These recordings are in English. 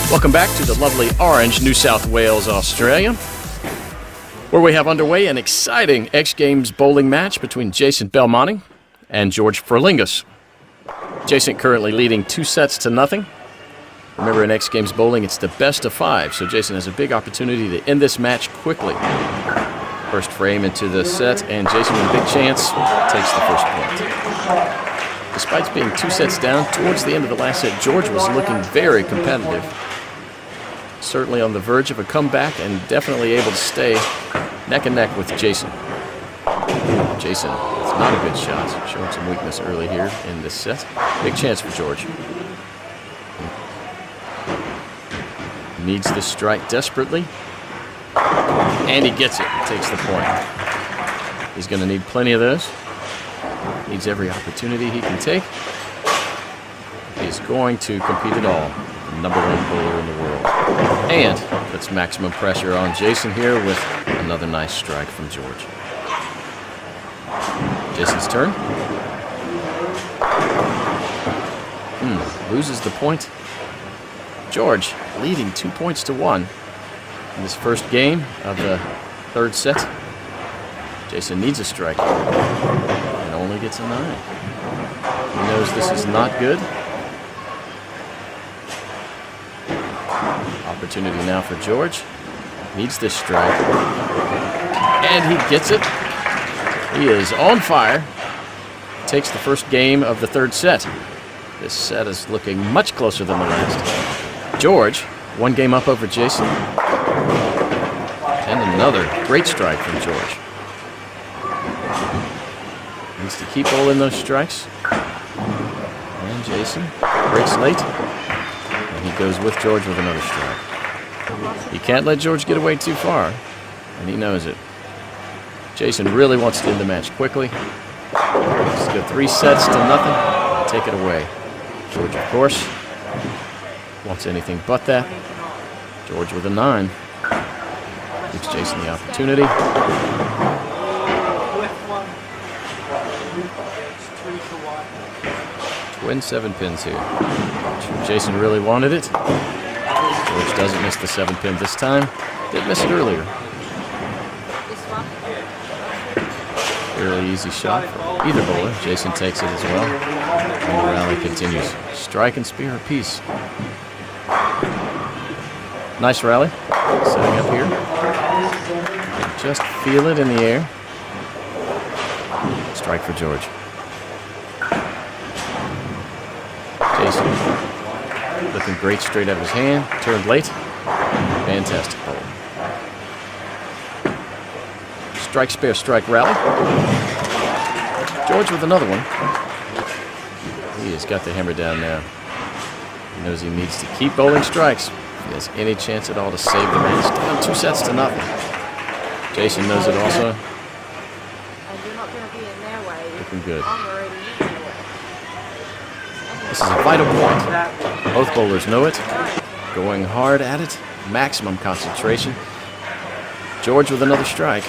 Welcome back to the lovely Orange, New South Wales, Australia, where we have underway an exciting X Games bowling match between Jason Belmonte and George Frilingos. Jason currently leading 2-0. Remember, in X Games bowling, it's the best of 5, so Jason has a big opportunity to end this match quickly. First frame into the set, and Jason with a big chance takes the first point. Despite being 2 sets down, towards the end of the last set, George was looking very competitive. Certainly on the verge of a comeback and definitely able to stay neck and neck with Jason. Jason, it's not a good shot, showing some weakness early here in this set. Big chance for George. Needs the strike desperately. And he gets it, takes the point. He's going to need plenty of those. Needs every opportunity he can take. He's going to compete at all. The #1 bowler in the world. And puts maximum pressure on Jason here with another nice strike from George. Jason's turn. Loses the point. George leading 2 points to 1 in this first game of the third set. Jason needs a strike and only gets a 9. He knows this is not good. Opportunity now for George. Needs this strike. And he gets it. He is on fire. Takes the first game of the third set. This set is looking much closer than the last. George, 1 game up over Jason. And another great strike from George. Needs to keep bowling those strikes. And Jason breaks late. And he goes with George with another strike. He can't let George get away too far, and he knows it. Jason really wants to end the match quickly. Wants to go 3 sets to nothing and take it away. George, of course, wants anything but that. George with a 9. Gives Jason the opportunity. Twin 7 pins here. Jason really wanted it. George doesn't miss the 7 pin this time. Did miss it earlier. Fairly easy shot for either bowler. Jason takes it as well. And the rally continues. Strike and spear apiece. Nice rally. Setting up here. You can just feel it in the air. Strike for George. Jason looking great straight out of his hand. Turned late. Fantastic bowl. Strike, spare, strike, rally. George with another one. He has got the hammer down now. He knows he needs to keep bowling strikes if he has any chance at all to save the match. Down 2 sets to nothing. Jason knows it also. Looking good. This is a vital point. Both bowlers know it. Going hard at it. Maximum concentration. George with another strike.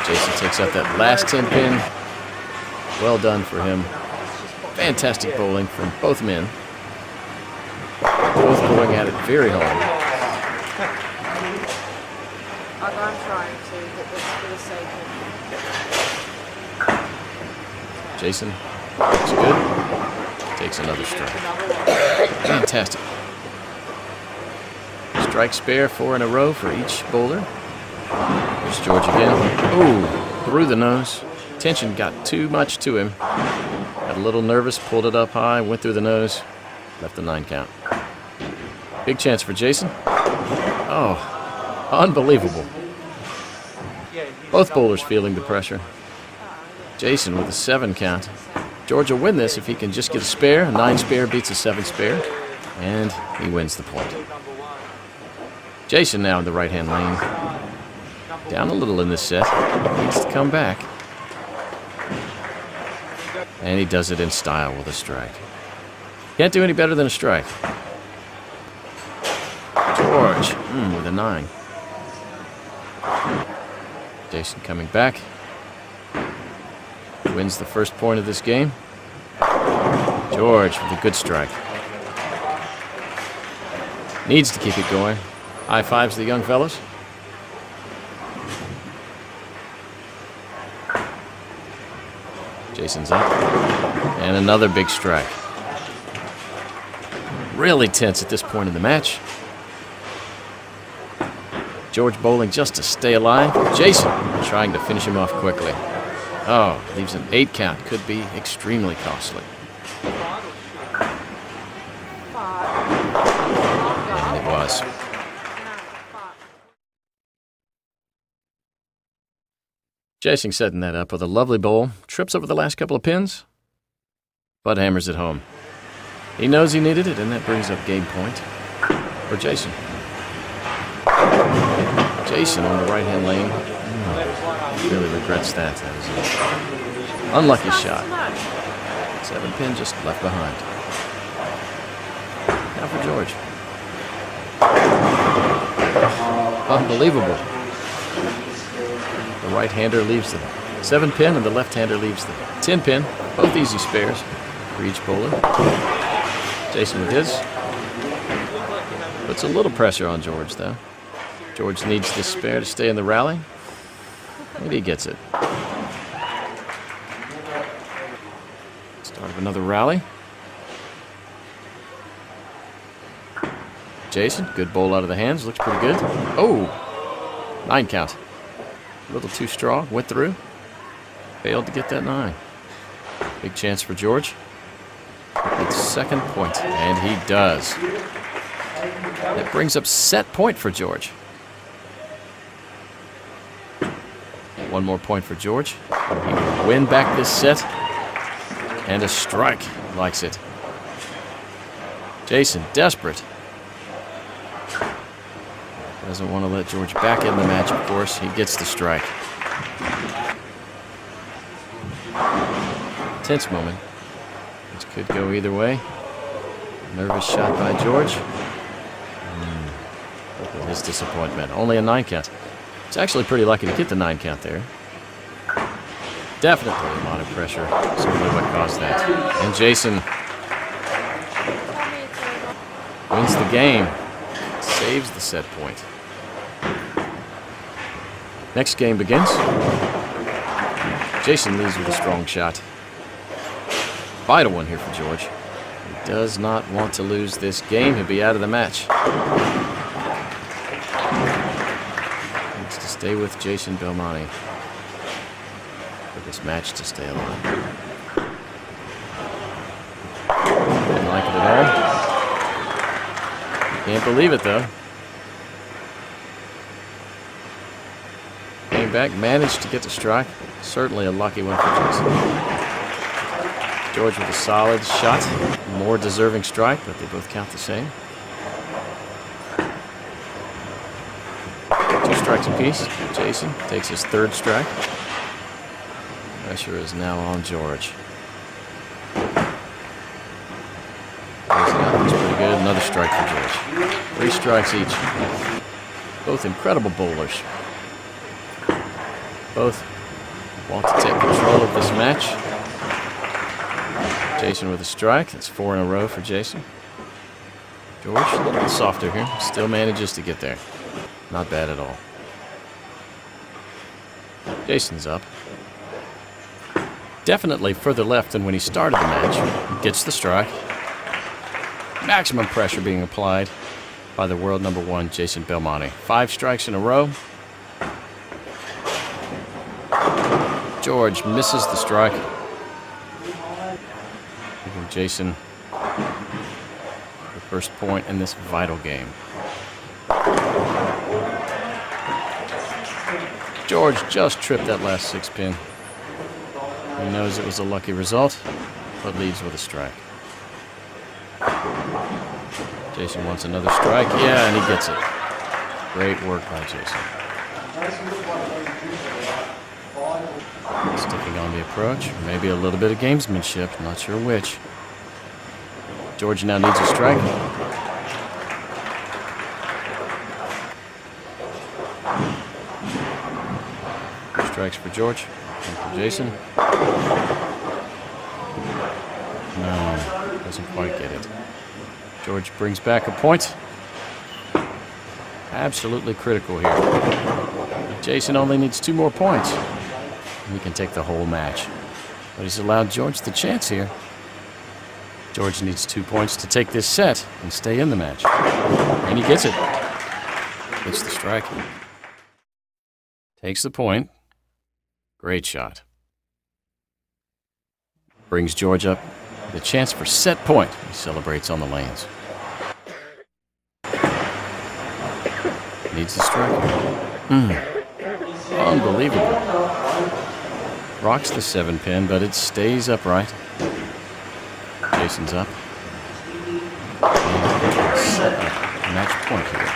Jason takes out that last 10 pin. Well done for him. Fantastic bowling from both men. Both going at it very hard. I'm trying to get this for the sake of... Jason looks good. Takes another strike. Fantastic. Strike spare 4 in a row for each bowler. There's George again. Oh, through the nose. Tension got too much to him. Got a little nervous, pulled it up high, went through the nose, left the 9 count. Big chance for Jason. Oh, unbelievable. Both bowlers feeling the pressure. Jason with a 7 count. George will win this if he can just get a spare. A 9 spare beats a 7 spare. And he wins the point. Jason now in the right-hand lane. Down a little in this set. Needs to come back. And he does it in style with a strike. Can't do any better than a strike. George with a 9. Jason coming back. Wins the first point of this game. George George with a good strike. Needs to keep it going. High fives the young fellows. Jason's up. And another big strike. Really tense at this point in the match. George bowling just to stay alive. Jason trying to finish him off quickly. Oh, leaves an 8 count. Could be extremely costly. And it was. Jason setting that up with a lovely bowl. Trips over the last couple of pins, but hammers it home. He knows he needed it, and that brings up game point for Jason. Jason on the right-hand lane. Really regrets that. That was an unlucky shot. 7 pin just left behind. Now for George. Unbelievable. The right-hander leaves the 7 pin, and the left-hander leaves the 10 pin. Both easy spares for each bowler. Jason with his. Puts a little pressure on George, though. George needs this spare to stay in the rally, and he gets it. Start of another rally. Jason, good bowl out of the hands, looks pretty good. Oh, 9 count. A little too strong, went through. Failed to get that 9. Big chance for George. It's second point, and he does. That brings up set point for George. 1 more point for George. He will win back this set. And a strike. Likes it. Jason, desperate. Doesn't want to let George back in the match, of course. He gets the strike. Tense moment. This could go either way. Nervous shot by George. Look at his disappointment. Only a 9 count. It's actually pretty lucky to get the 9 count there. Definitely a lot of pressure. Certainly what caused that. And Jason wins the game. Saves the set point. Next game begins. Jason leads with a strong shot. Vital one here for George. He does not want to lose this game. He'll be out of the match. Needs to stay with Jason Belmonte for this match to stay alive. Didn't like it at all. Can't believe it, though. Came back, managed to get the strike. Certainly a lucky one for Jason. George with a solid shot. More deserving strike, but they both count the same. 2 strikes apiece. Jason takes his 3rd strike. Pressure is now on George. That's pretty good. Another strike for George. 3 strikes each. Both incredible bowlers. Both want to take control of this match. Jason with a strike. That's 4 in a row for Jason. George, a little softer here. Still manages to get there. Not bad at all. Jason's up. Definitely further left than when he started the match. Gets the strike. Maximum pressure being applied by the world #1, Jason Belmonte. 5 strikes in a row. George misses the strike. Giving Jason the first point in this vital game. George just tripped that last 6 pin. He knows it was a lucky result, but leads with a strike. Jason wants another strike. Yeah, and he gets it. Great work by Jason. Sticking on the approach. Maybe a little bit of gamesmanship. Not sure which. George now needs a strike. Strikes for George. And for Jason. No. Doesn't quite get it. George brings back a point. Absolutely critical here. Jason only needs 2 more points. He can take the whole match. But he's allowed George the chance here. George needs 2 points to take this set and stay in the match. And he gets it. Hits the strike. Takes the point. Great shot. Brings George up with a chance for set point. He celebrates on the lanes. Needs the strike. Unbelievable. Rocks the 7-pin, but it stays upright. Jason's up. And set up match point here.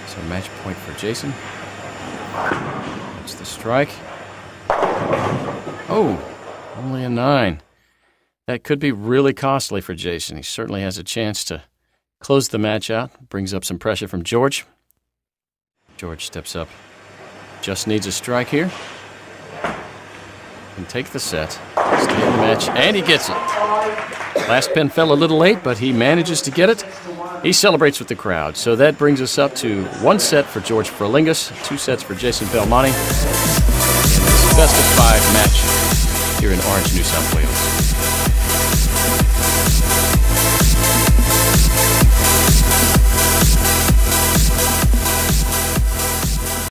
So match point for Jason. That's the strike. Oh, only a 9. That could be really costly for Jason. He certainly has a chance to close the match out. Brings up some pressure from George. George steps up. Just needs a strike here. Can take the set. Stay in the match, and he gets it. Last pin fell a little late, but he manages to get it. He celebrates with the crowd. So that brings us up to 1 set for George Frilingos, 2 sets for Jason Belmonte. In this best of 5 match here in Orange, New South Wales.